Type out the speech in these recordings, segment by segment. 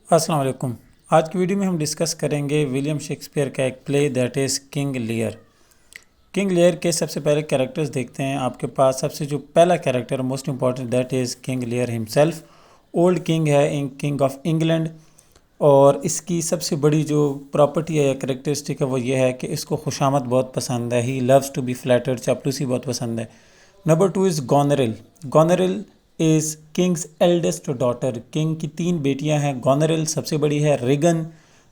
السلام علیکم۔ آج کی ویڈیو میں ہم ڈسکس کریں گے ولیم شیکسپیئر کا ایک play that is king layer. King layer کے سب سے پہلے کیریکٹرز دیکھتے ہیں۔ آپ کے پاس سب سے جو پہلا character most important that is king layer himself. Old king ہے، کنگ آف انگلینڈ، اور اس کی سب سے بڑی جو پراپرٹی ہے یا کریکٹرسٹک ہے وہ یہ ہے کہ اس کو خوشامد بہت پسند ہے۔ ہی لوز ٹو بی فلیٹرڈ، چاپلوسی بہت پسند ہے۔ نمبر 2 از گونریل۔ گونریل از کنگز ایلڈسٹ ڈاٹر۔ کنگ کی 3 بیٹیاں ہیں۔ گونریل سب سے بڑی ہے، ریگن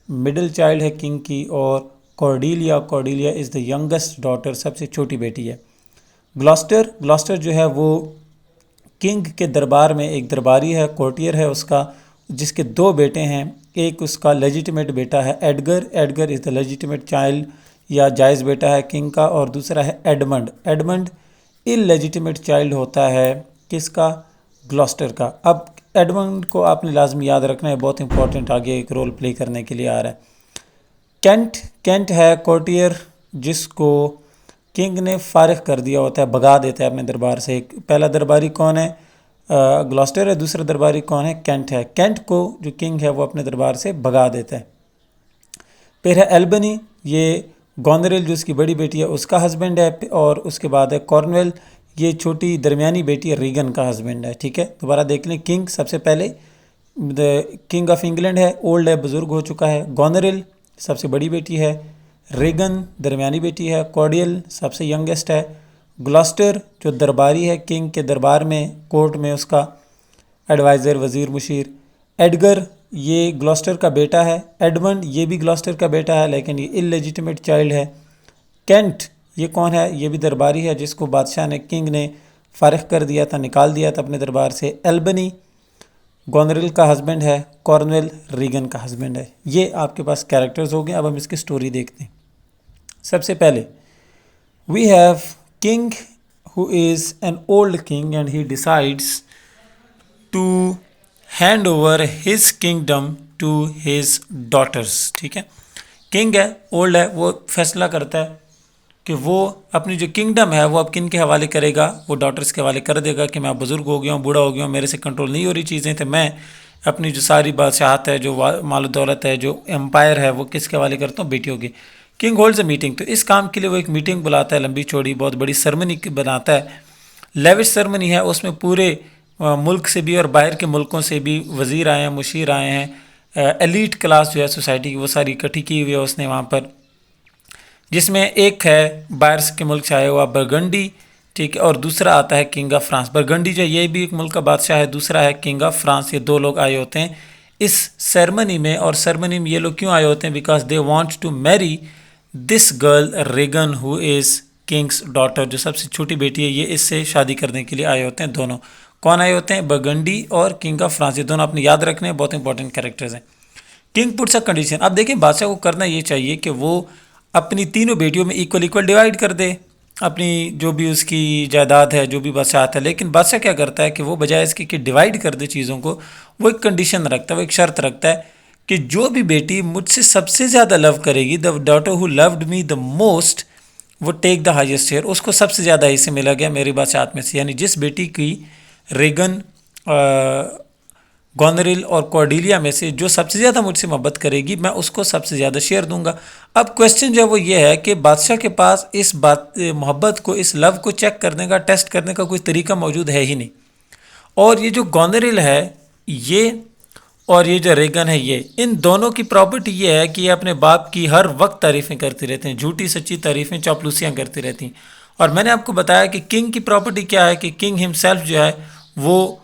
مڈل چائلڈ ہے کنگ کی، اور کورڈیلیا از دا ینگسٹ ڈاٹر، سب سے چھوٹی بیٹی ہے۔ گلاسٹر جو ہے وہ کنگ کے دربار میں ایک درباری ہے، کورٹیئر ہے اس کا، جس کے 2 بیٹے ہیں۔ ایک اس کا لیجیٹیمیٹ بیٹا ہے ایڈگر از دا لیجیٹیمیٹ چائلڈ یا جائز بیٹا ہے کنگ کا، اور دوسرا ہے ایڈمنڈ ان لیجیٹیمیٹ چائلڈ ہوتا ہے کس کا؟ گلاسٹر کا۔ اب ایڈمنڈ کو آپ نے لازمی یاد رکھنا ہے، بہت امپورٹنٹ، آگے ایک رول پلے کرنے کے لیے آ رہا ہے۔ کینٹ ہے کورٹیئر جس کو کنگ نے فارغ کر دیا ہوتا ہے، بھگا دیتا ہے اپنے دربار سے۔ پہلا درباری کون ہے؟ گلاسٹر ہے۔ دوسرا درباری کون ہے؟ کینٹ ہے۔ کینٹ کو جو کنگ ہے وہ اپنے دربار سے بھگا دیتا ہے۔ پھر ہے ایلبنی، یہ گونریل جو اس کی بڑی بیٹی ہے اس کا ہسبینڈ ہے، اور اس کے بعد ہے کارنویل، یہ چھوٹی درمیانی بیٹی ہے، ریگن کا ہسبینڈ ہے۔ ٹھیک ہے، دوبارہ دیکھ لیں۔ کنگ سب سے پہلے کنگ آف انگلینڈ ہے، اولڈ ہے، بزرگ ہو چکا ہے۔ گونریل سب سے بڑی بیٹی ہے، ریگن درمیانی بیٹی ہے، کورڈیل سب سے ینگسٹ ہے، گلاسٹر جو درباری ہے کنگ کے دربار میں، کورٹ میں اس کا ایڈوائزر، وزیر، مشیر۔ ایڈگر یہ گلاسٹر کا بیٹا ہے۔ ایڈمنڈ یہ بھی گلاسٹر کا بیٹا ہے لیکن یہ اللیجیٹیمیٹ چائلڈ ہے۔ کینٹ یہ کون ہے؟ یہ بھی درباری ہے جس کو بادشاہ نے، کنگ نے فارغ کر دیا تھا، نکال دیا تھا اپنے دربار سے۔ ایلبنی گونریل کا ہسبینڈ ہے، کارنویل ریگن کا ہسبینڈ ہے۔ یہ آپ کے پاس کیریکٹرز ہو گئے۔ اب ہم اس کی سٹوری دیکھتے ہیں۔ سب سے پہلے we have king who is an old king and he decides to hand over his kingdom to his daughters۔ ٹھیک ہے، کنگ ہے، اولڈ ہے، وہ فیصلہ کرتا ہے کہ وہ اپنی جو کنگڈم ہے وہ اب کن کے حوالے کرے گا؟ وہ ڈاٹرز کے حوالے کر دے گا کہ میں بزرگ ہو گیا ہوں، بوڑھا ہو گیا ہوں، میرے سے کنٹرول نہیں ہو رہی چیزیں، تو میں اپنی جو ساری بادشاہت ہے، جو مال و دولت ہے، جو امپائر ہے، وہ کس کے حوالے کرتا ہوں؟ بیٹیوں کی۔ کنگ ہولڈز اے میٹنگ، تو اس کام کے لیے وہ ایک میٹنگ بلاتا ہے، لمبی چوڑی بہت بڑی سرمنی بناتا ہے، لیوش سرمنی ہے، اس میں پورے ملک سے بھی اور باہر کے ملکوں سے بھی وزیر آئے ہیں، مشیر آئے ہیں، ایلیٹ کلاس جو ہے سوسائٹی کی وہ ساری اکٹھی کی ہوئی ہے اس نے وہاں پر، جس میں ایک ہے باہر کے ملک سے آیا ہوا برگنڈی، ٹھیک ہے، اور دوسرا آتا ہے کنگ آف فرانس۔ برگنڈی جو یہ بھی ایک ملک کا بادشاہ ہے، دوسرا ہے کنگ آف فرانس۔ یہ 2 لوگ آئے ہوتے ہیں اس سرمنی میں، اور سرمنی میں یہ لوگ کیوں آئے ہوتے ہیں؟ Because they want to marry this girl Regan who is king's daughter, جو سب سے چھوٹی بیٹی ہے، یہ اس سے شادی کرنے کے لیے آئے ہوتے ہیں دونوں۔ کون آئے ہوتے ہیں؟ برگنڈی اور کنگ آف فرانس، یہ دونوں اپنے یاد رکھنے ہیں، بہت انپورٹنٹ کیریکٹرز ہیں۔ کنگ پٹس اے کنڈیشن، اب دیکھیں بادشاہ کو کرنا یہ چاہیے کہ وہ اپنی تینوں بیٹیوں میں ایکول ڈیوائیڈ کر دے اپنی جو بھی اس کی جائیداد ہے، جو بھی بادشاہت ہے، لیکن بادشاہ کیا کرتا ہے کہ وہ بجائے اس کے کہ ڈیوائیڈ کر دے چیزوں کو، وہ ایک کنڈیشن رکھتا ہے، وہ ایک شرط رکھتا ہے کہ جو بھی بیٹی مجھ سے سب سے زیادہ لو کرے گی، the daughter who loved me the most, وہ ٹیک دا ہائیسٹ شیئر، اس کو سب سے زیادہ حصے ملا گیا میری بادشاہت میں سے۔ یعنی جس بیٹی کی ریگن، گونریل اور کورڈیلیا میں سے جو سب سے زیادہ مجھ سے محبت کرے گی، میں اس کو سب سے زیادہ شیئر دوں گا۔ اب کویسچن جو ہے وہ یہ ہے کہ بادشاہ کے پاس اس محبت کو، اس لو کو چیک کرنے کا، ٹیسٹ کرنے کا کوئی طریقہ موجود ہے ہی نہیں، اور یہ جو گونریل ہے یہ اور یہ جو ریگن ہے، یہ ان دونوں کی پراپرٹی یہ ہے کہ یہ اپنے باپ کی ہر وقت تعریفیں کرتی رہتے ہیں، جھوٹی سچی تعریفیں، چاپلوسیاں کرتی رہتی ہیں۔ اور میں نے آپ کو بتایا کہ کنگ کی پراپرٹی کیا ہے، کہ کنگ ہمسیلف جو ہے وہ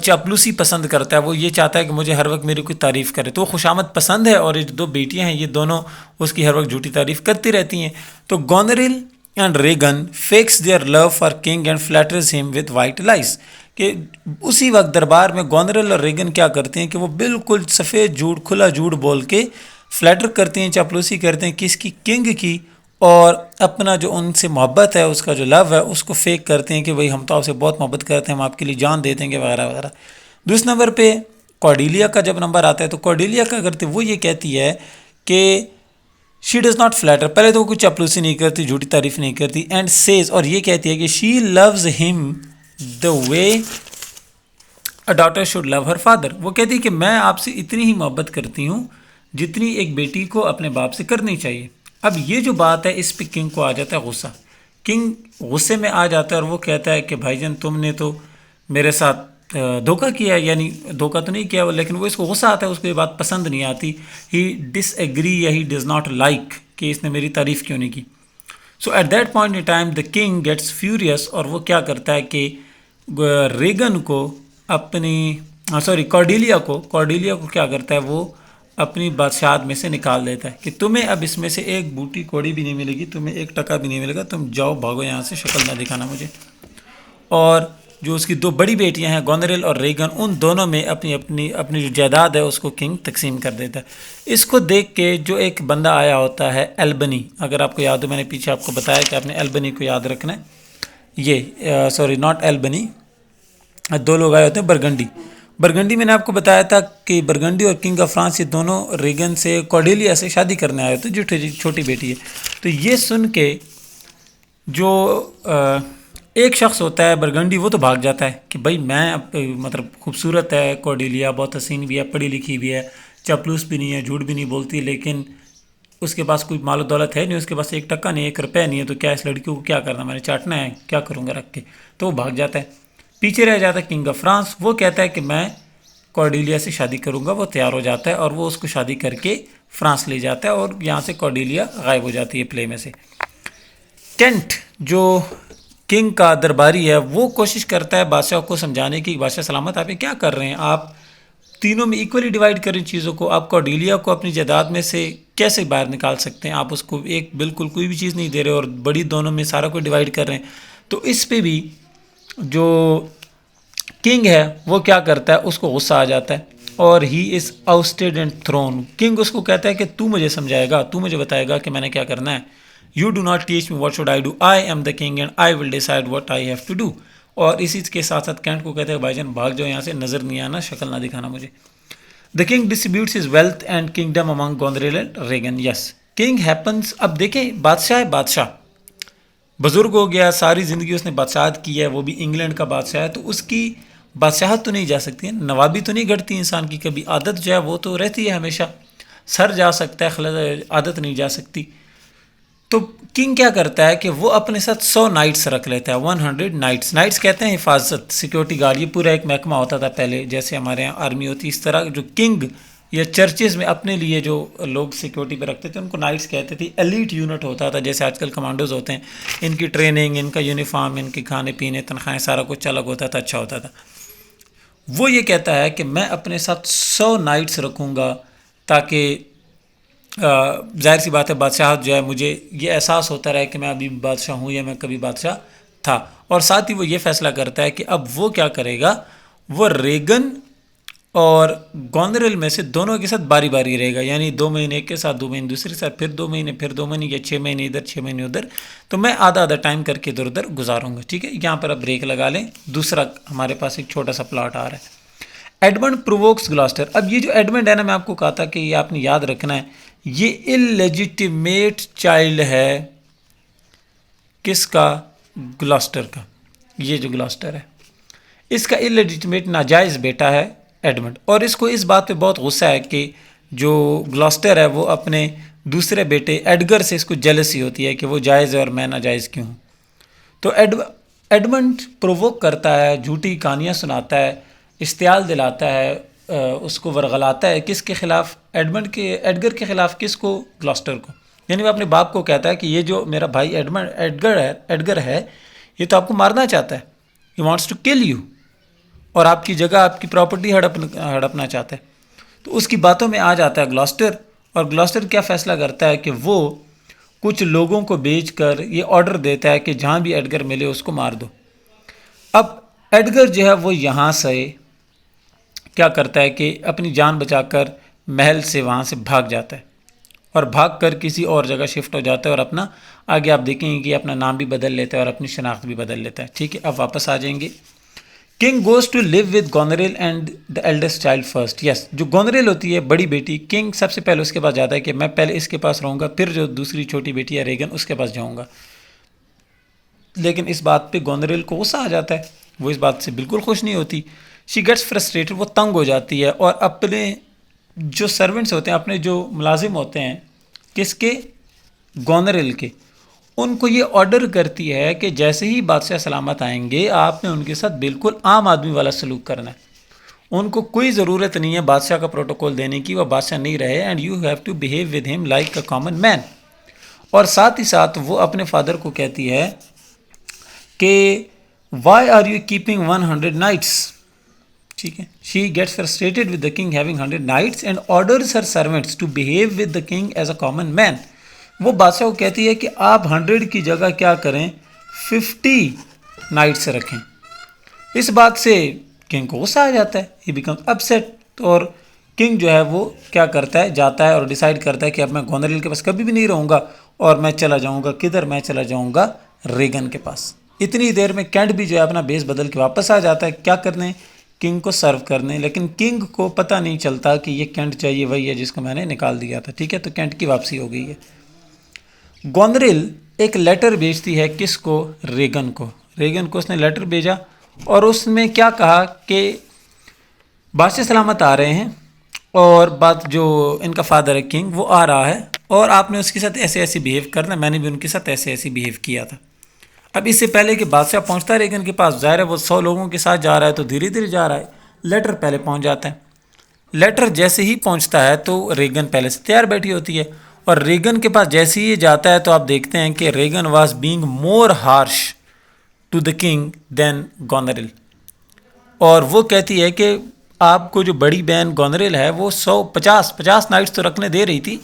چاپلوسی پسند کرتا ہے، وہ یہ چاہتا ہے کہ مجھے ہر وقت میری کوئی تعریف کرے، تو وہ خوشامد پسند ہے، اور یہ 2 بیٹیاں ہیں یہ دونوں اس کی ہر وقت جھوٹی تعریف کرتی رہتی ہیں۔ تو Goneril and Regan fakes their love for king and flatters him with white لائز، کہ اسی وقت دربار میں گونریل اور ریگن کیا کرتے ہیں کہ وہ بالکل سفید جھوٹ، کھلا جھوٹ بول کے فلیٹر کرتے ہیں، چاپلوسی کرتے ہیں کس کی؟ کنگ کی، اور اپنا جو ان سے محبت ہے، اس کا جو لو ہے، اس کو فیک کرتے ہیں کہ بھئی ہم تو آپ سے بہت محبت کرتے ہیں، ہم آپ کے لیے جان دے دیں گے وغیرہ وغیرہ۔ دوسرے نمبر پہ کورڈیلیا کا جب نمبر آتا ہے تو کورڈیلیا کا کرتے وہ یہ کہتی ہے کہ شی ڈز ناٹ فلیٹر، پہلے تو وہ کوئی چاپلوسی نہیں کرتی، جھوٹی تعریف نہیں کرتی، اینڈ سیز، اور یہ کہتی ہے کہ she loves him the way a daughter should love her father. وہ کہتی ہے کہ میں آپ سے اتنی ہی محبت کرتی ہوں جتنی ایک بیٹی کو اپنے باپ سے کرنی چاہیے. اب یہ جو بات ہے اس پہ کنگ کو آ جاتا ہے غصہ. کنگ غصے میں آ جاتا ہے اور وہ کہتا ہے کہ بھائی جان تم نے تو میرے ساتھ دھوکہ کیا. یعنی دھوکہ تو نہیں کیا لیکن وہ اس کو غصہ آتا ہے, اس کو یہ بات پسند نہیں آتی. ہی ڈس ایگری یا ہی ڈز ناٹ لائک کہ اس نے میری تعریف کیوں نہیں کی. So at that point in time the king gets furious, اور وہ کیا کرتا ہے کہ ریگن کو اپنی کارڈیلیا کو کیا کرتا ہے, وہ اپنی بادشاہت میں سے نکال دیتا ہے کہ تمہیں اب اس میں سے ایک بوٹی کوڑی بھی نہیں ملے گی, تمہیں ایک ٹکا بھی نہیں ملے گا, تم جاؤ بھاگو یہاں سے, شکل نہ دکھانا مجھے. اور جو اس کی دو بڑی بیٹیاں ہیں گونریل اور ریگن, ان دونوں میں اپنی جو جائیداد ہے اس کو کنگ تقسیم کر دیتا ہے. اس کو دیکھ کے جو ایک بندہ آیا ہوتا ہے ایلبنی, اگر آپ کو یاد ہو میں نے پیچھے آپ کو بتایا کہ آپ نے ایلبنی کو یاد رکھنا ہے. یہ ناٹ ایلبنی, دو لوگ آئے ہوتے ہیں برگنڈی میں نے آپ کو بتایا تھا کہ برگنڈی اور کنگ آف فرانس یہ دونوں ریگن سے کارڈیلیا سے شادی کرنے آئے ہوتے جو چھوٹی بیٹی ہے. تو یہ سن کے جو ایک شخص ہوتا ہے برگنڈی, وہ تو بھاگ جاتا ہے کہ بھائی میں مطلب خوبصورت ہے کارڈیلیا, بہت حسین بھی ہے, پڑھی لکھی بھی ہے, چاپلوس بھی نہیں ہے, جھوٹ بھی نہیں بولتی, لیکن اس کے پاس کوئی مال و دولت ہے نہیں, اس کے پاس ایک ٹکا نہیں, ایک روپیہ نہیں ہے, تو کیا اس لڑکیوں کو کیا کرنا, میں نے چاٹنا ہے, کیا کروں گا رکھ کے. تو وہ بھاگ جاتا ہے. پیچھے رہ جاتا ہے کنگ آف فرانس, وہ کہتا ہے کہ میں کارڈیلیا سے شادی کروں گا. وہ تیار ہو جاتا ہے اور وہ اس کو شادی کر کے فرانس لے جاتا ہے, اور یہاں سے کارڈیلیا غائب ہو جاتی ہے پلے میں سے. کینٹ جو کنگ کا درباری ہے وہ کوشش کرتا ہے بادشاہ کو سمجھانے کی, بادشاہ سلامت آپ یہ کیا کر رہے ہیں, آپ تینوں میں ایکولی ڈیوائڈ کریں چیزوں کو, آپ کارڈیلیا کو اپنی جائیداد میں سے کیسے باہر نکال سکتے ہیں, آپ اس کو ایک بالکل کوئی بھی چیز نہیں دے رہے اور بڑی دونوں میں سارا کو ڈیوائڈ کر رہے ہیں. تو اس پہ بھی جو کنگ ہے وہ کیا کرتا ہے, اس کو غصہ آ جاتا ہے اور ہی از آؤسٹیڈ اینڈ تھرون. کنگ اس کو کہتا ہے کہ تو مجھے سمجھائے گا, تو مجھے بتائے گا کہ میں نے کیا کرنا ہے. You do not teach me what should I do, I am the king and I will decide what I have to do. اور اسی کے ساتھ ساتھ کینٹ کو کہتے ہیں بھائی جان بھاگ جاؤ یہاں سے, نظر نہیں آنا, شکل نہ دکھانا مجھے. The king distributes his wealth and kingdom among Goneril and Regan. Yes king happiness. اب دیکھیں بادشاہ ہے, بادشاہ بزرگ ہو گیا, ساری زندگی اس نے بادشاہت کی ہے, وہ بھی انگلینڈ کا بادشاہ ہے, تو اس کی بادشاہت تو نہیں جا سکتی ہے, نوابی تو نہیں گھٹتی انسان کی کبھی, عادت جو ہے وہ تو رہتی ہے ہمیشہ, سر جا سکتا ہے, عادت نہیں جا سکتی. تو کنگ کیا کرتا ہے کہ وہ اپنے ساتھ 100 نائٹس رکھ لیتا ہے, 100 نائٹس. نائٹس کہتے ہیں حفاظت, سیکیورٹی گارڈ, یہ پورا ایک محکمہ ہوتا تھا پہلے, جیسے ہمارے یہاں آرمی ہوتی, اس طرح جو کنگ یا چرچز میں اپنے لیے جو لوگ سیکیورٹی پہ رکھتے تھے ان کو نائٹس کہتے تھے. ایلیٹ یونٹ ہوتا تھا, جیسے آج کل کمانڈوز ہوتے ہیں, ان کی ٹریننگ, ان کا یونیفارم, ان کے کھانے پینے, تنخواہیں, سارا کچھ الگ ہوتا تھا, اچھا ہوتا تھا. وہ یہ کہتا ہے کہ میں اپنے ساتھ 100 نائٹس رکھوں گا تاکہ ظاہر سی بات ہے بادشاہت جو ہے مجھے یہ احساس ہوتا رہے کہ میں ابھی بادشاہ ہوں یا میں کبھی بادشاہ تھا. اور ساتھ ہی وہ یہ فیصلہ کرتا ہے کہ اب وہ کیا کرے گا, وہ ریگن اور گونریل میں سے دونوں کے ساتھ باری باری رہے گا, یعنی 2 مہینے ایک کے ساتھ, 2 مہینے دوسرے کے ساتھ, پھر 2 مہینے, پھر 2 مہینے, یا 6 مہینے ادھر 6 مہینے ادھر. تو میں آدھا ٹائم کر کے ادھر ادھر گزاروں گا. ٹھیک ہے, یہاں پر اب بریک لگا لیں, دوسرا ہمارے پاس ایک چھوٹا سا پلاٹ آ رہا ہے. ایڈمنڈ پرووکس گلاسٹر. اب یہ جو ایڈمنڈ ہے نا, میں آپ کو کہا تھا کہ یہ آپ نے یاد رکھنا ہے, یہ اللیجیٹیمیٹ چائلڈ ہے کس کا, گلاسٹر کا. یہ جو گلاسٹر ہے اس کا اللیجیٹیمیٹ ناجائز بیٹا ہے ایڈمنڈ, اور اس کو اس بات پہ بہت غصہ ہے کہ جو گلاسٹر ہے وہ اپنے دوسرے بیٹے ایڈگر سے اس کو جیلسی ہوتی ہے کہ وہ جائز ہے اور میں ناجائز کیوں ہوں. تو ایڈمنڈ پرووک کرتا ہے, جھوٹی کہانیاں سناتا ہے, اشتعال دلاتا ہے, اس کو ورغلاتا ہے. کس کے خلاف, ایڈگر کے خلاف. کس کو, گلاسٹر کو. یعنی وہ اپنے باپ کو کہتا ہے کہ یہ جو میرا بھائی ایڈگر ہے یہ تو آپ کو مارنا چاہتا ہے, he wants to kill you, اور آپ کی جگہ, آپ کی پراپرٹی ہڑپنا چاہتا ہے. تو اس کی باتوں میں آ جاتا ہے گلاسٹر, اور گلاسٹر کیا فیصلہ کرتا ہے کہ وہ کچھ لوگوں کو بھیج کر یہ آرڈر دیتا ہے کہ جہاں بھی ایڈگر ملے اس کو مار دو. اب ایڈگر جو ہے وہ یہاں سے کیا کرتا ہے کہ اپنی جان بچا کر محل سے وہاں سے بھاگ جاتا ہے, اور بھاگ کر کسی اور جگہ شفٹ ہو جاتا ہے, اور اپنا آگے آپ دیکھیں گے کہ اپنا نام بھی بدل لیتا ہے اور اپنی شناخت بھی بدل لیتا ہے. ٹھیک ہے, اب واپس آ جائیں گے. King goes to live with Goneril and the eldest child first. Yes, جو گونریل ہوتی ہے بڑی بیٹی, کنگ سب سے پہلے اس کے پاس جاتا ہے کہ میں پہلے اس کے پاس رہوں گا, پھر جو دوسری چھوٹی بیٹی ہے ریگن اس کے پاس جاؤں گا. لیکن اس بات پہ گونریل کو غصہ آ جاتا ہے, وہ اس بات سے بالکل خوش نہیں ہوتی. شی گیٹس فرسٹریٹڈ، وہ تنگ ہو جاتی ہے اور اپنے جو سرونٹس ہوتے ہیں، اپنے جو ملازم ہوتے ہیں، کس کے؟ گونریل کے، ان کو یہ آرڈر کرتی ہے کہ جیسے ہی بادشاہ سلامت آئیں گے آپ نے ان کے ساتھ بالکل عام آدمی والا سلوک کرنا ہے، ان کو کوئی ضرورت نہیں ہے بادشاہ کا پروٹوکول دینے کی، وہ بادشاہ نہیں رہے، and you have to behave with him like a common man. اور ساتھ ہی ساتھ وہ اپنے فادر کو کہتی ہے کہ why are you keeping 100 knights. ٹھیک ہے، she gets frustrated with the king having 100 knights and orders her servants to behave with the king as a common man. وہ بادشاہ کو کہتی ہے کہ آپ 100 کی جگہ کیا کریں، 50 نائٹس رکھیں. اس بات سے کنگ کو غصہ آ جاتا ہے، ہی بیکمز اپسیٹ، اور کنگ جو ہے وہ کیا کرتا ہے، جاتا ہے اور ڈیسائیڈ کرتا ہے کہ اب میں گونریل کے پاس کبھی بھی نہیں رہوں گا اور میں چلا جاؤں گا کدھر، میں چلا جاؤں گا ریگن کے پاس. اتنی دیر میں کینٹ بھی جو ہے اپنا بیس بدل کے واپس آ جاتا ہے، کیا کرنے، کنگ کو سرو کرنے. لیکن کنگ کو پتہ نہیں چلتا کہ یہ کینٹ چاہیے وہی ہے جس کو میں نے نکال دیا تھا. ٹھیک ہے، تو کینٹ کی واپسی ہو گئی ہے. گونریل ایک لیٹر بھیجتی ہے کس کو؟ ریگن کو. ریگن کو اس نے لیٹر بھیجا اور اس میں کیا کہا کہ بادشاہ سلامت آ رہے ہیں اور بات جو ان کا فادر ہے کنگ وہ آ رہا ہے اور آپ نے اس کے ساتھ ایسے ایسے بیہیو کرنا، میں نے بھی ان کے ساتھ ایسے ایسے بیہیو کیا تھا. اب اس سے پہلے کہ بادشاہ پہنچتا ہے ریگن کے پاس، ظاہر ہے وہ 100 لوگوں کے ساتھ جا رہا ہے تو دھیرے دھیرے جا رہا ہے، لیٹر پہلے پہنچ جاتا ہے. لیٹر جیسے ہی پہنچتا ہے تو ریگن پہلے سے تیار بیٹھی ہوتی ہے اور ریگن کے پاس جیسے ہی جاتا ہے تو آپ دیکھتے ہیں کہ Regan was being more harsh to the king than Goneril. اور وہ کہتی ہے کہ آپ کو جو بڑی بہن گونریل ہے وہ 50 نائٹس تو رکھنے دے رہی تھی،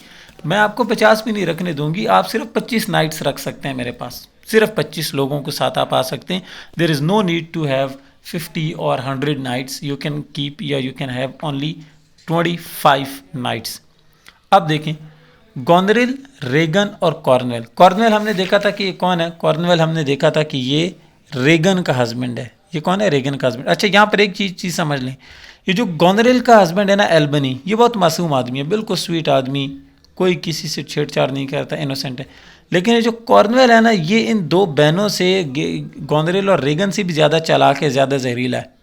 میں آپ کو 50 بھی نہیں رکھنے دوں گی، آپ صرف 25 نائٹس رکھ سکتے ہیں میرے پاس، صرف 25 لوگوں کے ساتھ آپ آ سکتے ہیں. دیر از نو نیڈ ٹو ہیو 50 اور 100 نائٹس، یو کین کیپ یا you can have only 25 nights. اب دیکھیں گونریل، ریگن اور کارنویل. کارنویل ہم نے دیکھا تھا کہ یہ کون ہے، کارنویل ہم نے دیکھا تھا کہ یہ ریگن کا ہسبینڈ ہے. یہ کون ہے؟ ریگن کا ہسبینڈ. اچھا یہاں پر ایک چیز سمجھ لیں، یہ جو گونریل کا ہسبینڈ ہے نا ایلبنی، یہ بہت معصوم آدمی ہے، بالکل سویٹ آدمی، کوئی کسی سے چھیڑ چھاڑ نہیں کرتا، انوسینٹ ہے. لیکن یہ جو کارنویل ہے نا یہ ان دو بہنوں سے، گونریل اور ریگن سے بھی زیادہ چالاک ہے، زیادہ زہریلا ہے.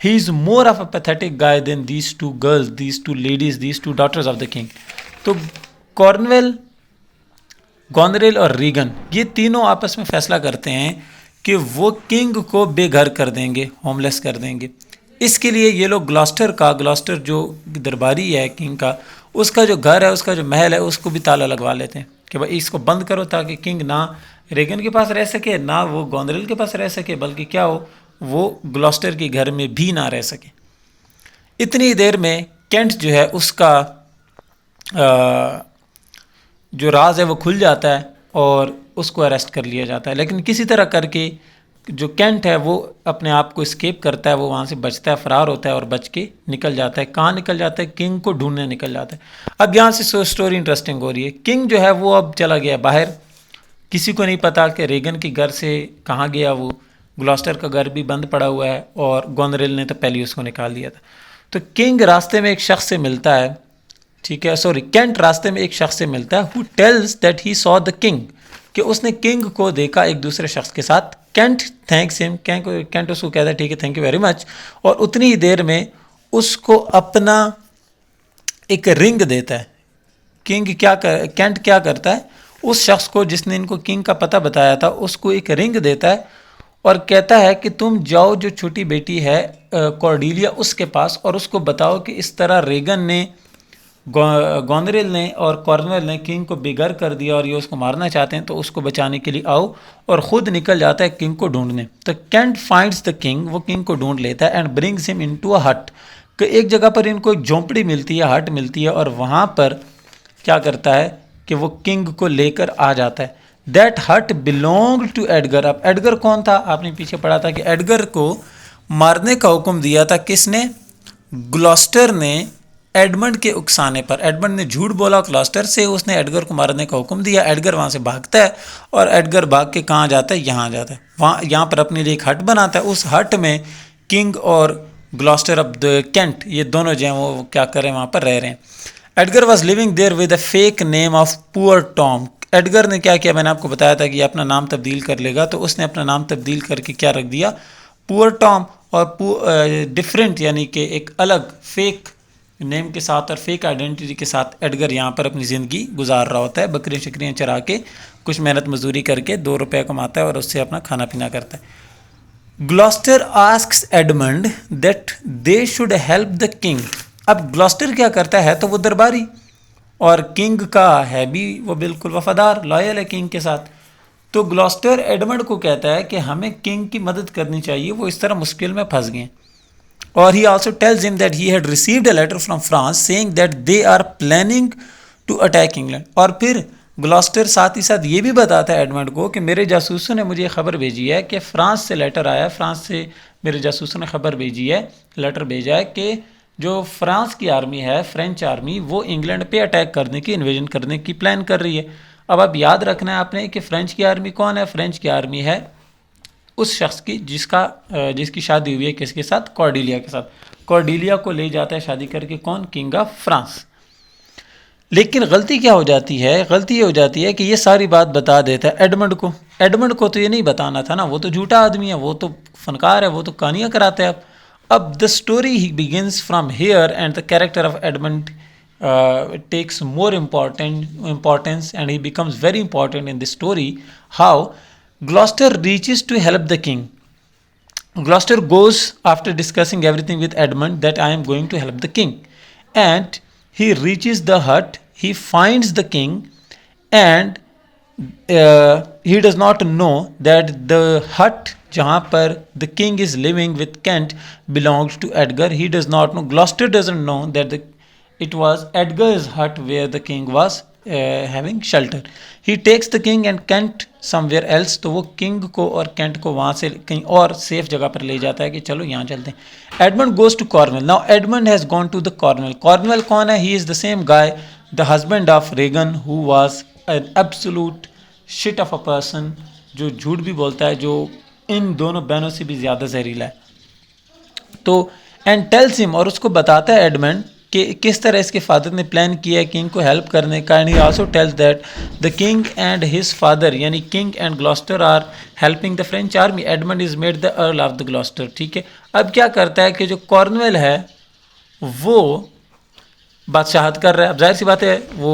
He is more of a pathetic guy than these two girls, these two ladies, these two daughters of the king. تو کارنویل، گونریل اور ریگن یہ تینوں آپس میں فیصلہ کرتے ہیں کہ وہ کنگ کو بے گھر کر دیں گے، ہوم لیس کر دیں گے. اس کے لیے یہ لوگ گلاسٹر جو درباری ہے کنگ کا، اس کا جو گھر ہے، اس کا جو محل ہے، اس کو بھی تالا لگوا لیتے ہیں کہ بھائی اس کو بند کرو تاکہ کنگ نہ ریگن کے پاس رہ سکے، نہ وہ گونریل کے پاس رہ سکے، بلکہ کیا ہو، وہ گلاسٹر کے گھر میں بھی نہ رہ سکے. اتنی دیر میں کینٹ جو ہے اس کا جو راز ہے وہ کھل جاتا ہے اور اس کو اریسٹ کر لیا جاتا ہے. لیکن کسی طرح کر کے جو کینٹ ہے وہ اپنے آپ کو اسکیپ کرتا ہے، وہ وہاں سے بچتا ہے، فرار ہوتا ہے اور بچ کے نکل جاتا ہے. کہاں نکل جاتا ہے؟ کنگ کو ڈھونڈنے نکل جاتا ہے. اب یہاں سے سٹوری انٹرسٹنگ ہو رہی ہے. کنگ جو ہے وہ اب چلا گیا باہر، کسی کو نہیں پتا کہ ریگن کے گھر سے کہاں گیا، وہ گلاسٹر کا گھر بھی بند پڑا ہوا ہے اور گونریل نے تو پہلے اس کو نکال دیا تھا. تو کنگ راستے میں ایک شخص سے ملتا ہے، ٹھیک ہے، کینٹ راستے میں ایک شخص سے ملتا ہے، who tells that he saw the king، کہ اس نے کنگ کو دیکھا ایک دوسرے شخص کے ساتھ. کینٹ تھینکس ہم، کینٹ اس کو کہتا ہے ٹھیک ہے تھینک یو ویری مچ، اور اتنی ہی دیر میں اس کو اپنا ایک رنگ دیتا ہے. کینٹ کیا کرتا ہے، اس شخص کو جس نے ان کو کنگ کا پتہ بتایا تھا اس کو ایک رنگ دیتا ہے اور کہتا ہے کہ تم جاؤ جو چھوٹی بیٹی ہے کارڈیلیا اس کے پاس اور اس کو بتاؤ کہ اس طرح ریگن نے، گونریل نے اور کارنویل نے کنگ کو بے گھر کر دیا اور یہ اس کو مارنا چاہتے ہیں، تو اس کو بچانے کے لیے آؤ، اور خود نکل جاتا ہے کنگ کو ڈھونڈنے. تو کینٹ فائنڈز دا کنگ، وہ کنگ کو ڈھونڈ لیتا ہے اینڈ برنگز ہم انٹو اے ہٹ، کہ ایک جگہ پر ان کو ایک جھونپڑی ملتی ہے، ہٹ ملتی ہے، اور وہاں پر کیا کرتا ہے کہ وہ کنگ کو لے کر آ جاتا ہے. That hut belonged to Edgar. اب ایڈگر کون تھا؟ آپ نے پیچھے پڑھا تھا کہ ایڈگر کو مارنے کا حکم دیا تھا کس نے؟ گلاسٹر نے، ایڈمنڈ کے اکسانے پر. ایڈمنڈ نے جھوٹ بولا گلاسٹر سے، اس نے ایڈگر کو مارنے کا حکم دیا. ایڈگر وہاں سے بھاگتا ہے اور ایڈگر بھاگ کے کہاں جاتا ہے؟ یہاں جاتا ہے، یہاں پر اپنے لیے ایک ہٹ بناتا ہے. اس ہٹ میں کنگ اور گلاسٹر، اب کینٹ، یہ دونوں جو ہیں وہ کیا کر رہے ہیں، وہاں پر رہ رہے ہیں. Edgar was living there with a fake name of poor Tom. Edgar نے کیا کیا، میں نے آپ کو بتایا تھا کہ یہ اپنا نام تبدیل کر لے گا، تو اس نے اپنا نام تبدیل کر کے کیا رکھ دیا؟ پور ٹام. اور ڈفرینٹ یعنی کہ ایک الگ فیک نیم کے ساتھ اور فیک آئیڈینٹی کے ساتھ ایڈگر یہاں پر اپنی زندگی گزار رہا ہوتا ہے، بکریاں شکریاں چرا کے کچھ محنت مزدوری کر کے 2 روپے کماتا ہے اور اس سے اپنا کھانا پینا کرتا ہے۔ Gloucester asks Edmund that they should help the king. اب گلاسٹر کیا کرتا ہے، تو وہ درباری اور کنگ کا ہے بھی وہ بالکل وفادار لائل ہے کنگ کے ساتھ، تو گلاسٹر ایڈمنڈ کو کہتا ہے کہ ہمیں کنگ کی مدد کرنی چاہیے، وہ اس طرح مشکل میں پھنس گئے۔ اور he also tells him that he had received a letter from France saying that they are planning to attack England۔ اور پھر گلاسٹر ساتھ ہی ساتھ یہ بھی بتاتا ہے ایڈمنڈ کو کہ میرے جاسوسوں نے مجھے خبر بھیجی ہے کہ فرانس سے لیٹر آیا ہے، فرانس سے میرے جاسوسوں نے خبر بھیجی ہے، لیٹر بھیجا ہے کہ جو فرانس کی آرمی ہے، فرینچ آرمی، وہ انگلینڈ پہ اٹیک کرنے کی، انویژن کرنے کی پلان کر رہی ہے۔ اب یاد رکھنا ہے آپ نے کہ فرینچ کی آرمی کون ہے؟ فرینچ کی آرمی ہے اس شخص کی جس کی شادی ہوئی ہے کس کے ساتھ؟ کارڈیلیا کے ساتھ۔ کارڈیلیا کو لے جاتا ہے شادی کر کے کون؟ King of France. لیکن غلطی کیا ہو جاتی ہے؟ غلطی یہ ہو جاتی ہے کہ یہ ساری بات بتا دیتا ہے ایڈمنڈ کو۔ ایڈمنڈ کو تو یہ نہیں بتانا تھا نا، وہ تو جھوٹا آدمی ہے، وہ تو فنکار ہے، وہ تو کہانیاں کراتا ہے۔ اب the story he begins from here and the character of Edmund takes more importance and he becomes very important in the story. How Gloucester reaches to help the king. Gloucester goes after discussing everything with Edmund that I am going to help the king, and he reaches the hut, he finds the king, and he does not know that the hut جہاں پر the king is living with Kent belongs to Edgar. He does not know, Gloucester doesn't know that it was Edgar's hut where the king was having shelter. He takes the king and Kent somewhere else. تو وہ king کو اور Kent کو وہاں سے کہیں اور safe جگہ پر لے جاتا ہے کہ چلو یہاں چلتے ہیں۔ Edmund goes to Cornwall. Now Edmund has gone to the Cornwall. Cornwall کون ہے؟ He is the same guy, the husband of Regan, who was an absolute shit of a person، جو جھوٹ بھی بولتا ہے، جو ان دونوں بہنوں سے بھی زیادہ زہریلا ہے۔ تو and tells him، اور اس کو بتاتا ہے ایڈمنڈ کہ کس طرح اس کے فادر نے پلان کیا ہے کنگ کو ہیلپ کرنے کا۔ And he also tells that the king and his father یعنی king and Gloucester are helping the French army. Edmund is made the earl of the Gloucester, ٹھیک ہے۔ اب کیا کرتا ہے کہ جو کارنویل ہے وہ بادشاہت کر رہا ہے۔ اب ظاہر سی بات ہے وہ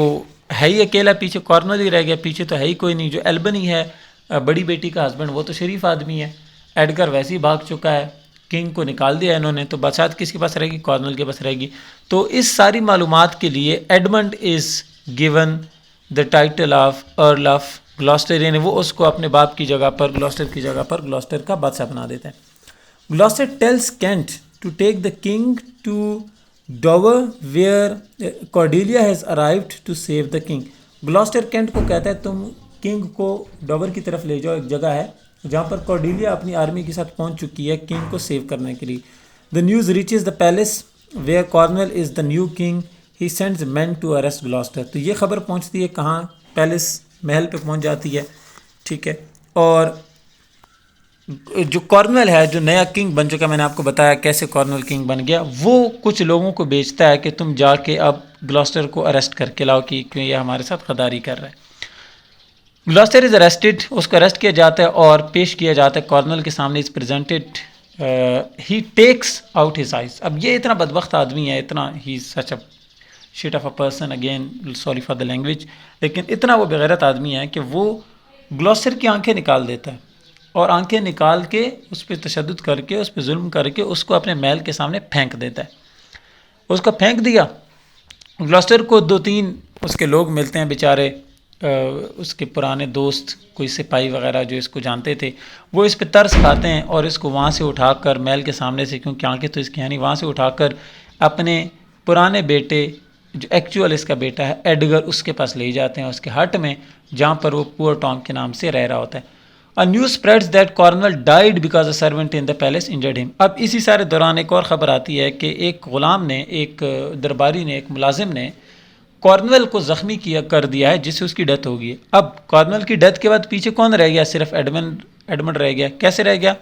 ہے ہی اکیلا، پیچھے کارنویل ہی رہ گیا، پیچھے تو ہے ہی کوئی نہیں۔ جو ایلبنی ہے بڑی بیٹی کا ہسبینڈ، وہ تو شریف آدمی ہے، ایڈگر ویسے ہی بھاگ چکا ہے، کنگ کو نکال دیا انہوں نے، تو بادشاہت کس کے پاس رہے گی؟ کارنویل کے پاس رہے گی۔ تو اس ساری معلومات کے لیے Edmund is given the title of earl of Gloucester, یعنی وہ اس کو اپنے باپ کی جگہ پر، گلاسٹر کی جگہ پر گلاسٹر کا بادشاہ بنا دیتا ہے۔ Gloucester tells Kent to take the king to Dover where Cordelia has arrived to save the king. Gloucester Kent کو کہتا ہے تم کنگ کو ڈوور کی طرف لے جاؤ، ایک جگہ ہے جہاں پر کارڈیلیا اپنی آرمی کے ساتھ پہنچ چکی ہے کنگ کو سیو کرنے کے لیے۔ The news reaches the palace where Cornwall is the new king, he sends men to arrest Gloucester. تو یہ خبر پہنچتی ہے کہاں؟ پیلس، محل پہ پہنچ جاتی ہے، ٹھیک ہے۔ اور جو کارنویل ہے، جو نیا کنگ بن چکا، میں نے آپ کو بتایا کیسے کارنویل کنگ بن گیا، وہ کچھ لوگوں کو بیچتا ہے کہ تم جا کے اب گلاسٹر کو اریسٹ کر کے لاؤ کہ یہ ہمارے ساتھ غداری کر رہا ہے۔ گلاسٹر از اریسٹڈ، اس کو اریسٹ کیا جاتا ہے اور پیش کیا جاتا ہے کارنویل کے سامنے، is presented, he takes out his eyes. اب یہ اتنا بدبخت آدمی ہے، اتنا ہی such a shit of a person, again sorry for the language, لیکن اتنا وہ بغیرت آدمی ہے کہ وہ گلاسٹر کی آنکھیں نکال دیتا ہے، اور آنکھیں نکال کے اس پہ تشدد کر کے، اس پہ ظلم کر کے اس کو اپنے محل کے سامنے پھینک دیتا ہے۔ اس کو پھینک دیا، گلاسٹر کو 2-3 اس کے لوگ ملتے ہیں بیچارے، اس کے پرانے دوست، کوئی سپاہی وغیرہ جو اس کو جانتے تھے، وہ اس پہ ترس کھاتے ہیں اور اس کو وہاں سے اٹھا کر محل کے سامنے سے، کیونکہ آنکھیں تو اس کی ہیں نہیں، وہاں سے اٹھا کر اپنے پرانے بیٹے جو ایکچوئل اس کا بیٹا ہے ایڈگر، اس کے پاس لے جاتے ہیں، اس کے ہٹ میں، جہاں پر وہ پور ٹام کے نام سے رہ رہا ہوتا ہے۔ A news spreads that Cornwall died because a servant in the palace injured him۔ اب اسی سارے دوران ایک اور خبر آتی ہے کہ ایک غلام نے، ایک درباری نے، ایک ملازم نے کارنویل کو زخمی کر دیا ہے، جس سے اس کی ڈیتھ ہو گئی ہے۔ اب کارنویل کی ڈیتھ کے بعد پیچھے کون رہ گیا؟ صرف ایڈمنڈ رہ گیا۔ کیسے رہ گیا؟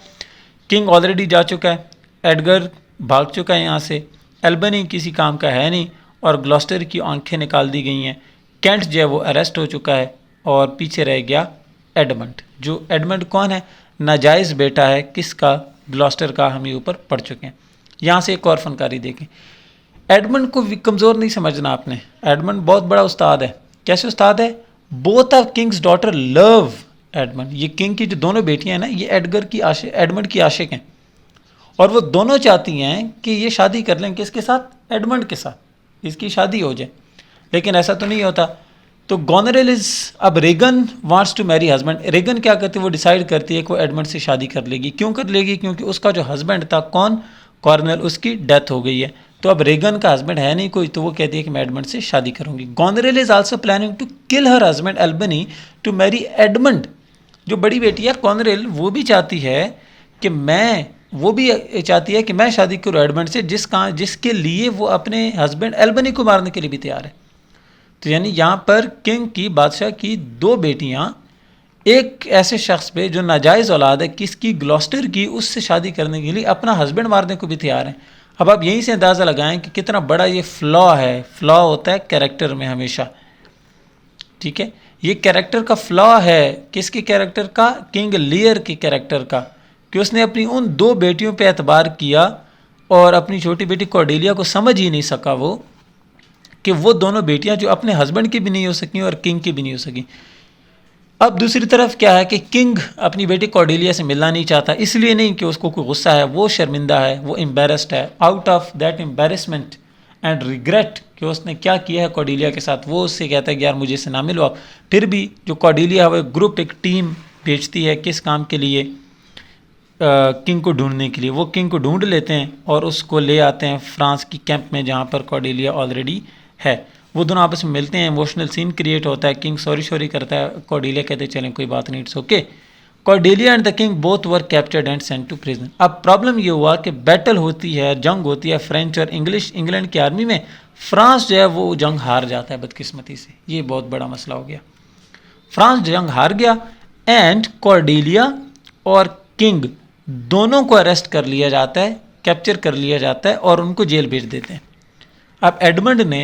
کنگ آلریڈی جا چکا ہے، ایڈگر بھاگ چکا ہے یہاں سے، ایلبنی کسی کام کا ہے نہیں، اور گلاسٹر کی آنکھیں نکال دی گئی ہیں، کینٹ جو ہے وہ اریسٹ ہو چکا ہے، اور پیچھے رہ گیا ایڈمنڈ۔ جو ایڈمنڈ کون ہے؟ ناجائز بیٹا ہے کس کا؟ گلاسٹر کا ہم یہ اوپر پڑھ چکے ہیں. یہاں سے ایک اور فنکاری دیکھیں. ایڈمنڈ کو کمزور نہیں سمجھنا آپ نے. ایڈمنڈ بہت بڑا استاد ہے. کیسے استاد ہے؟ Both of kings daughter love Edmund. یہ کنگ کی جو دونوں بیٹیاں ہیں نا یہ ایڈمنڈ کی عاشق ہیں اور وہ دونوں چاہتی ہیں کہ یہ شادی کر لیں کس کے ساتھ؟ ایڈمنڈ کے ساتھ. اس کی شادی ہو جائے. لیکن ایسا تو نہیں ہوتا. تو گونریل اب Regan wants to marry husband. Regan کیا کرتی ہے؟ وہ ڈیسائیڈ کرتی ہے کہ وہ ایڈمنڈ سے شادی کر لے گی. کیوں کر لے گی؟ کیونکہ اس کا جو ہسبینڈ تھا کون؟ کارنل، اس کی ڈیتھ ہو گئی ہے. تو اب ریگن کا ہسبینڈ ہے نہیں کوئی، تو وہ کہتی ہے کہ میں ایڈمنڈ سے شادی کروں گی. Goneril is also planning to kill her husband Albany to marry Edmund. جو بڑی بیٹی ہے گونریل وہ بھی چاہتی ہے کہ میں شادی کروں ایڈمنڈ سے، جس کے لیے وہ اپنے ہسبینڈ البنی کو مارنے کے لیے بھی تیار ہے. تو یعنی یہاں پر کنگ کی، بادشاہ کی دو بیٹیاں ایک ایسے شخص پہ جو ناجائز اولاد ہے کس کی؟ گلاسٹر کی، اس سے شادی کرنے کے لیے اپنا ہسبینڈ مارنے کو بھی تیار ہیں. اب آپ یہیں سے اندازہ لگائیں کہ کتنا بڑا یہ فلا ہے. فلا ہوتا ہے کیریکٹر میں ہمیشہ. ٹھیک ہے، یہ کیریکٹر کا فلا ہے. کس کے کیریکٹر کا؟ کنگ لیئر کے کیریکٹر کا، کہ اس نے اپنی ان دو بیٹیوں پہ اعتبار کیا اور اپنی چھوٹی بیٹی کارڈیلیا کو سمجھ ہی نہیں سکا وہ کہ وہ دونوں بیٹیاں جو اپنے ہسبینڈ کی بھی نہیں ہو سکیں اور کنگ کی بھی نہیں ہو سکیں. اب دوسری طرف کیا ہے کہ کنگ اپنی بیٹی کارڈیلیا سے ملنا نہیں چاہتا. اس لیے نہیں کہ اس کو کوئی غصہ ہے، وہ شرمندہ ہے، وہ امبیرسڈ ہے. Out of that embarrassment and regret کہ اس نے کیا کیا ہے کارڈیلیا کے ساتھ، وہ اس سے کہتا ہے کہ یار مجھے سے نہ ملو. پھر بھی جو کارڈیلیا ہے وہ ایک ٹیم بھیجتی ہے کس کام کے لیے؟ کنگ کو ڈھونڈنے کے لیے. وہ کنگ کو ڈھونڈ لیتے ہیں اور اس کو لے آتے ہیں فرانس کی کیمپ میں جہاں پر کارڈیلیا آلریڈی ہے. وہ دونوں آپس میں ملتے ہیں، ایموشنل سین کریٹ ہوتا ہے. کنگ سوری کرتا ہے، کارڈیلیا کہتے ہیں چلیں کوئی بات نہیں، it's okay. Cordelia and the king both were captured and sent to prison. اب پرابلم یہ ہوا کہ بیٹل ہوتی ہے، جنگ ہوتی ہے فرینچ اور انگلینڈ کی آرمی میں. فرانس جو ہے وہ جنگ ہار جاتا ہے بدقسمتی سے. یہ بہت بڑا مسئلہ ہو گیا. فرانس جنگ ہار گیا اینڈ کارڈیلیا اور کنگ دونوں کو اریسٹ کر لیا جاتا ہے، کیپچر کر لیا جاتا ہے اور ان کو جیل بھیج دیتے ہیں. اب ایڈمنڈ نے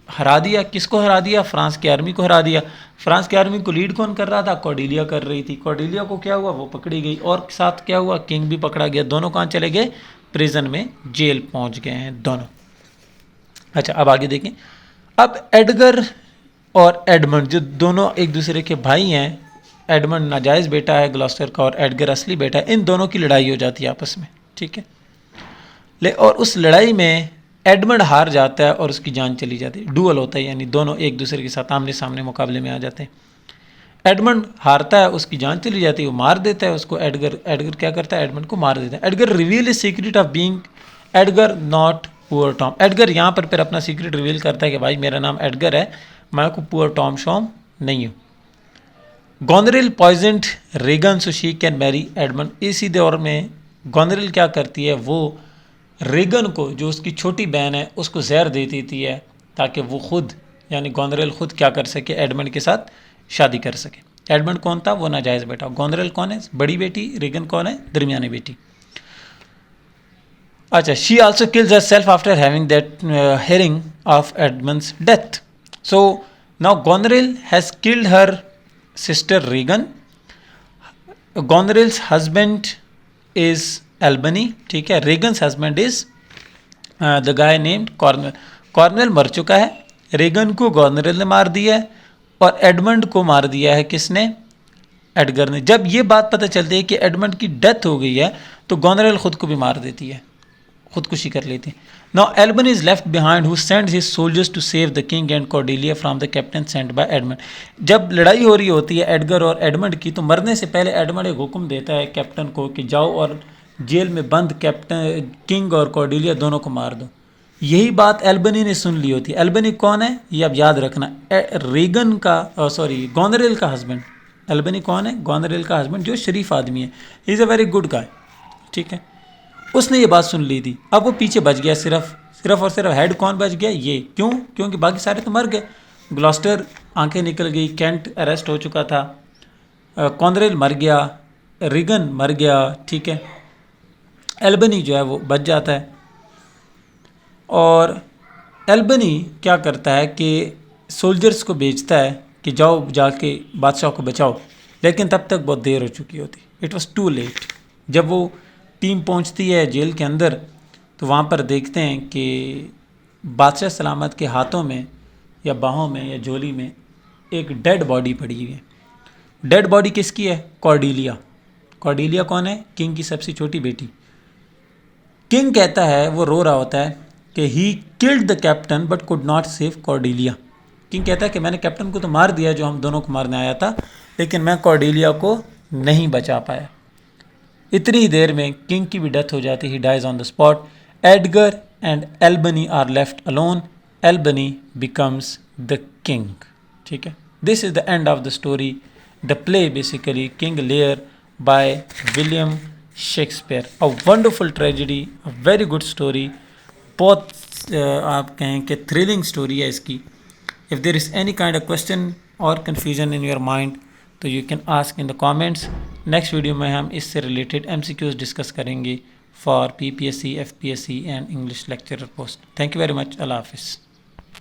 ہرا دیا. کس کو ہرا دیا؟ فرانس کی آرمی کو ہرا دیا. فرانس کی آرمی کو لیڈ کون کر رہا تھا؟ کارڈیلیا کر رہی تھی. کارڈیلیا کو کیا ہوا؟ وہ پکڑی گئی. اور ساتھ کیا ہوا؟ کنگ بھی پکڑا گیا. دونوں کہاں چلے گئے؟ پریزن میں، جیل پہنچ گئے ہیں دونوں. اچھا اب آگے دیکھیں. اب ایڈگر اور ایڈمنڈ جو دونوں ایک دوسرے کے بھائی ہیں، ایڈمنڈ ناجائز بیٹا ہے گلاسٹر کا اور ایڈگر اصلی بیٹا ہے، ان دونوں کی لڑائی ہو جاتی ہے آپس میں. ٹھیک ہے، اور اس لڑائی میں ایڈمنڈ ہار جاتا ہے اور اس کی جان چلی جاتی ہے. ڈوئل ہوتا ہے، یعنی دونوں ایک دوسرے کے ساتھ آمنے سامنے مقابلے میں آ جاتے ہیں. ایڈمنڈ ہارتا ہے، اس کی جان چلی جاتی ہے، وہ مار دیتا ہے اس کو. ایڈگر کیا کرتا ہے؟ ایڈمنڈ کو مار دیتا ہے. Edgar reveal is secret of being Edgar not پور ٹام. ایڈگر یہاں پر پھر اپنا سیکرٹ ریویل کرتا ہے کہ بھائی میرا نام ایڈگر ہے، میں کو پور ٹام شوم نہیں ہوں. گونریل poisoned Reagan so she can میری ایڈمنڈ. اسی دور میں گونریل کیا کرتی ہے؟ وہ ریگن کو، جو اس کی چھوٹی بہن ہے، اس کو زہر دے دیتی ہے تاکہ وہ خود، یعنی گونریل خود کیا کر سکے؟ ایڈمنڈ کے ساتھ شادی کر سکے. ایڈمنڈ کون تھا؟ وہ ناجائز بیٹا. گونریل کون ہے؟ بڑی بیٹی. ریگن کون ہے؟ درمیانی بیٹی. اچھا، she also kills herself after having that hearing of Edmund's death. So now Goneril has killed her sister Regan. Goneril's husband is Albany. ٹھیک ہے، Regan's husband is the guy named Cornwall. Cornwall مر چکا ہے. Reagan کو گونریل نے مار دیا ہے اور ایڈمنڈ کو مار دیا ہے کس نے؟ ایڈگر نے. جب یہ بات پتہ چلتی ہے کہ ایڈمنڈ کی ڈیتھ ہو گئی ہے تو گونریل خود کو بھی مار دیتی ہے، خودکشی کر لیتی ہے. Now Albany is left behind who sends his soldiers to save the king and Cordelia from the captain sent by Edmund. جب لڑائی ہو رہی ہوتی ہے ایڈگر اور ایڈمنڈ کی تو مرنے سے پہلے ایڈمنڈ ایک حکم دیتا ہے کیپٹن کو کہ جاؤ اور جیل میں بند کیپٹن کنگ اور کارڈیلیا دونوں کو مار دو. یہی بات ایلبنی نے سن لی ہوتی ہے. ایلبنی کون ہے؟ یہ اب یاد رکھنا، ریگن کا گونریل کا ہسبینڈ. ایلبنی کون ہے؟ گونریل کا ہسبینڈ جو شریف آدمی ہے. ہی از اے ویری گڈ گائے. ٹھیک ہے، اس نے یہ بات سن لی تھی. اب وہ پیچھے بچ گیا، صرف اور صرف ہیڈ کون بچ گیا؟ یہ. کیوں؟ کیونکہ باقی سارے تو مر گئے. گلاسٹر آنکھیں نکل گئی، کینٹ اریسٹ ہو چکا تھا، کونریل مر گیا، ریگن مر گیا. ٹھیک ہے، ایلبنی جو ہے وہ بچ جاتا ہے. اور ایلبنی کیا کرتا ہے کہ سولجرز کو بھیجتا ہے کہ جاؤ جا کے بادشاہ کو بچاؤ، لیکن تب تک بہت دیر ہو چکی ہوتی. It was too late. جب وہ ٹیم پہنچتی ہے جیل کے اندر تو وہاں پر دیکھتے ہیں کہ بادشاہ سلامت کے ہاتھوں میں یا باہوں میں یا جولی میں ایک ڈیڈ باڈی پڑی ہوئی ہے. ڈیڈ باڈی کس کی ہے؟ کارڈیلیا. کارڈیلیا کون ہے؟ کنگ کی سب سے چھوٹی بیٹی. کنگ کہتا ہے، وہ رو رہا ہوتا ہے کہ he killed the captain but could not save Cordelia. King کہتا ہے کہ میں نے کیپٹن کو تو مار دیا جو ہم دونوں کو مارنے آیا تھا، لیکن میں کارڈیلیا کو نہیں بچا پایا. اتنی ہی دیر میں کنگ کی بھی ڈیتھ ہو جاتی. He dies on the spot. Edgar and Albany are left alone. Albany becomes the king. ٹھیک ہے، this is the end of the story. The play basically King Lear by William Shakespeare. A wonderful tragedy, a very good story. بہت آپ کہیں کہ thrilling story ہے اس کی. If there is any kind of question or confusion in your mind تو you can ask in the comments. Next video میں ہم اس سے ریلیٹڈ MCQs ڈسکس کریں گے for PPSC, FPSC and English lecturer post. Thank you very much. اللہ حافظ.